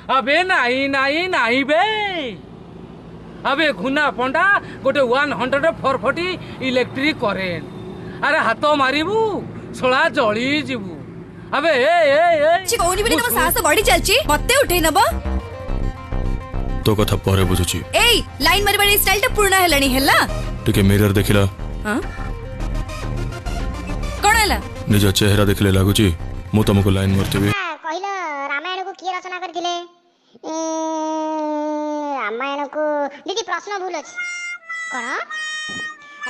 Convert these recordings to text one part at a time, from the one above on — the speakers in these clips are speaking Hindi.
अबे नहीं नहीं नहीं बे अबे घुना पंडा गोटे 140 इलेक्ट्रिक करेंट अरे हाथ मारिबू छोड़ा जली जीवू अबे ए कोनी बिनी तम साहस बॉडी चलची मते उठे नबो तो कथा परे बुझुची ए लाइन मारी बड़ी स्टाइल त पूर्ण हेलानी हेला टिके मिरर देखिला हां कोन हेला निज चेहरा देखले लागुची मु तुमको लाइन मारतेबी कहिलो रामायण को किए रचना करथिले रामायण को दीदी प्रश्न भूल अछि कोन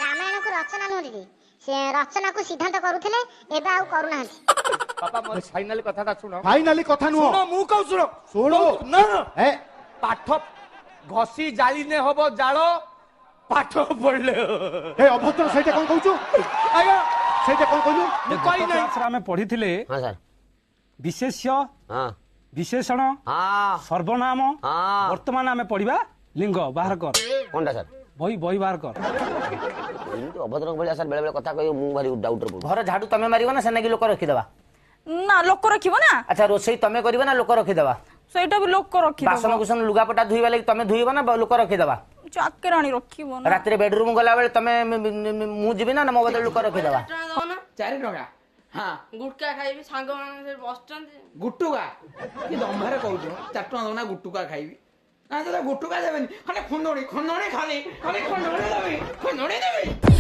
रामायण को रचना न दीदी से रचना को सिद्धांत करूथिले एबा आउ करू नाहंती पापा मोर फाइनली कथाटा सुनो फाइनली कथा नु सुनो मु कहू सुनो सुनो ना ए पाठ घसी जाली ने हबो जालो पाठ पढ़ले ए अभद्र सेटा कोन कहूछु आया सेटा कोन कहलु मु कहि नै सर हमें पढ़िथिले हां सर विशेष्य हां विशेषण हां सर्वनाम हां वर्तमान हमें पढ़िबा लिंग बाहर कर कोनटा सर बही बाहर कर तो अभद्र भलिया सर बेले बेले कथा कहियो मु भारी डाउट रे घर झाड़ू तमे मारिबो ना सेना की लोक रखि देबा ना लोक रखिबो ना अच्छा रोसई तमे करिबो ना लोक रखि देबा सेटा भी लोक रखि बासन कुसन लुगापटा धुइबा लागि तमे धुइबो ना लोक रखि देबा चाकराणी रखिबो ना रात रे बेडरूम गला बेले तमे मु जिबि ना मो बदल लोक रखि देबा 4 टका हाँ गुटका खाइबी सांग माने से बसचन गुटुका कि दम्भारे कहउछ 4 टका दना गुटुका खाइबी ना तो गुटुका देबेनी खाली खंडोणी खाली खंडोणी देबी